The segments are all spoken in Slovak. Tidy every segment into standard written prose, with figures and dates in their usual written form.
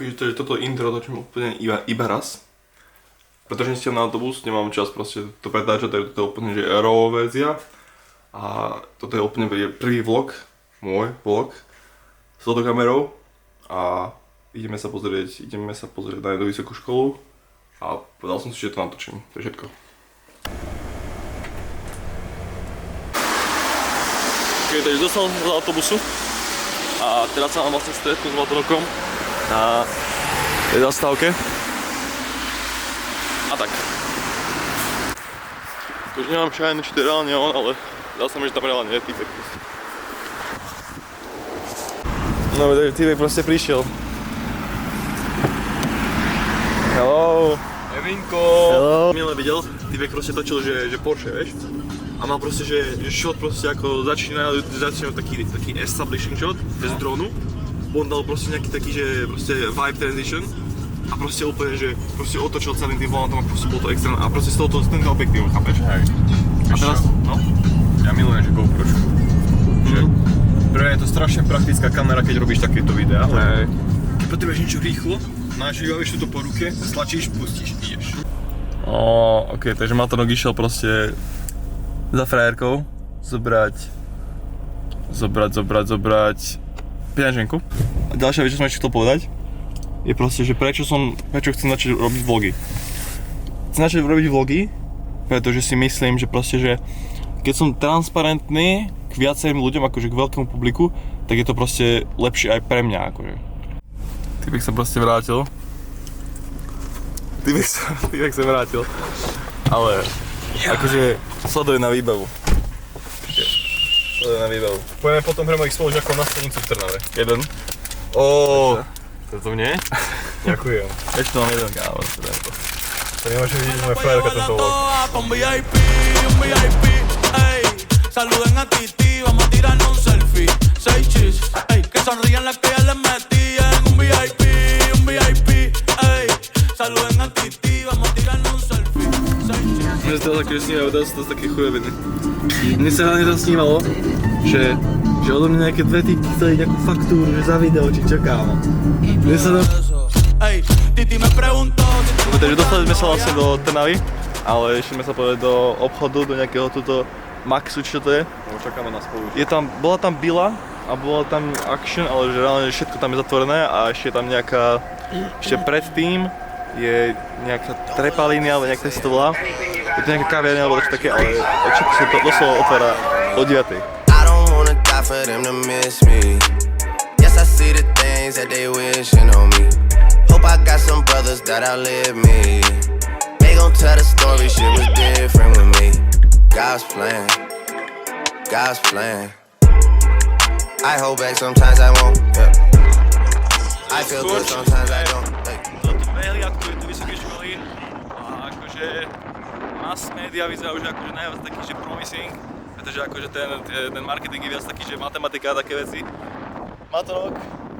Takže toto intro točím úplne iba raz. Pretože nestiam na autobus, nemám čas proste to pretáčať, to je úplne že raw verzia. A toto je úplne prvý vlog, môj vlog s touto kamerou. A ideme sa pozrieť na jednu vysokú školu. A povedal som si, že to natočím, to je všetko. Takže dostal som z autobusu a teraz sa mám vlastne stretnúť s Matorokom na zastávke a tak. Takže nemám šajný, či to je reálne on, ale dal sa mi, že tam reálne je týpek. No, takže týpek proste prišiel. Hello! Evinko! Hello! Milé videl, týpek proste točil, že Porsche, vieš? A mal proste, že shot proste ako začína taký establishing shot bez dronu. On dal proste nejaký taký, že proste vibe transition. A proste úplne, že proste otočil celým tým volantom a proste bol to extra. A proste z tento objektív, chápeš? Hej. A teraz, no? Ja milujem, že GoPro. Že prvé je to strašne praktická kamera, keď robíš takéto videá. Hej. Keď potrebuješ niečo rýchlo, nažívaš to po ruke, stlačíš, pustíš, ideš. Ok, takže Matorok išiel proste za frajerkou zobrať peňaženku. A ďalšia vec, čo som ešte chcel povedať, je proste, že prečo chcem začať robiť vlogy. Chcem začať robiť vlogy, pretože si myslím, že proste, že keď som transparentný k viacerým ľuďom, akože k veľkému publiku, tak je to proste lepšie aj pre mňa, akože. Týpek sa proste vrátil. Týpek sa vrátil. Ale akože sleduje na výbavu. Pojeme potom pre mojich spolužiakov na stanicu v Trnave. Jeden. To mne? Ďakujem. Ešte mám jeden kávo, teda je to. To nemôže vidieť moja frajerka tento vlog. Un VIP, ey. Saluden a Titi, vamos a tirarnos un selfie. 6 chis, ey. Que sonrían las que ya les metí en un VIP, ey. Saluden a Titi, vamos a tirarnos un selfie. 6 chis. Mne sa to také, že snívajú, dá sa to z také chujoviny. Mne sa hlavne to snívalo, že odo mňa nejaké dve typky chceli nejakú faktúru, že za video, či čo kámo. Mne sa to... Ey, Titi me preguntó. Takže dostali sme sa vlastne do Trnavy, ale ešte sme sa povedali do obchodu, do nejakého túto Maxu, čo to je. No, čakáme na spolu. Bola tam Bila a bola tam Action, ale že reálne všetko tam je zatvorené a ešte je tam nejaká, ešte predtým je nejaká trepalínia, alebo nejak si to volá. Je to nejaká kaviarnia, alebo také, ale všetko sa to doslova otvára o 9. I don't wanna die for them to miss me. Yes, I see the things that they wishing on me. Hope I got some brothers that outlive me. They gon' tell the story, shit was different with me. God's plan, God's plan. I hold back, sometimes I won't, yeah. I feel good, sometimes I don't, like. Toto prehliadku je tu vysoké školy a akože mass media vyzerajú už akože najviac taký, že promising, pretože akože ten marketing je viac taký, že matematika a také veci. Matorok,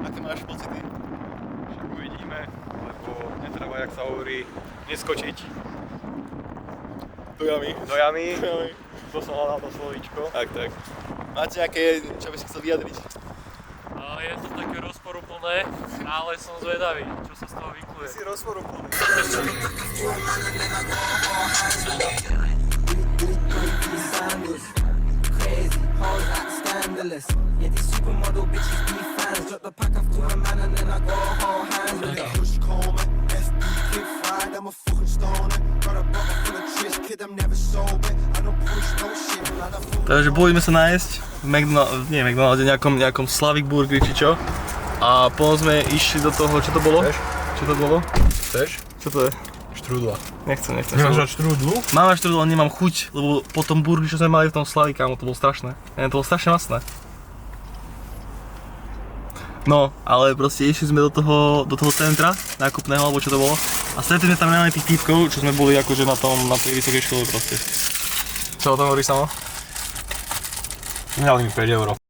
aké máš pocity? Však uvidíme, lebo netreba, jak sa hovorí, neskočiť Do jamy. To som hľadal to slovíčko. Tak. Máte nejaké, čo by si chcel vyjadriť? Je to také rozporuplné, ale som zvedavý, čo sa z toho vykluje. Si rozporuplný. Takže boli sme sa nájsť v McDonalde, nejakom Slavic Burgeri či čo. A potom sme išli do toho, čo to bolo? Chceš? Čo to bolo? Chceš? Čo to je? Štrúdla. Nechcem. Nemáš mať štrúdlu? Mám až štrúdlu, ale nemám chuť, lebo po tom burgeri, čo sme mali v tom Slavi, kámo, to bolo strašné. To bolo strašne masné. No, ale proste išli sme do toho centra nákupného, alebo čo to bolo. A stretli sme tam reálne tých týpkov, čo sme boli akože na tej vysokej škole proste. Čo o tom hovorí samo? Mňali mi 5 €.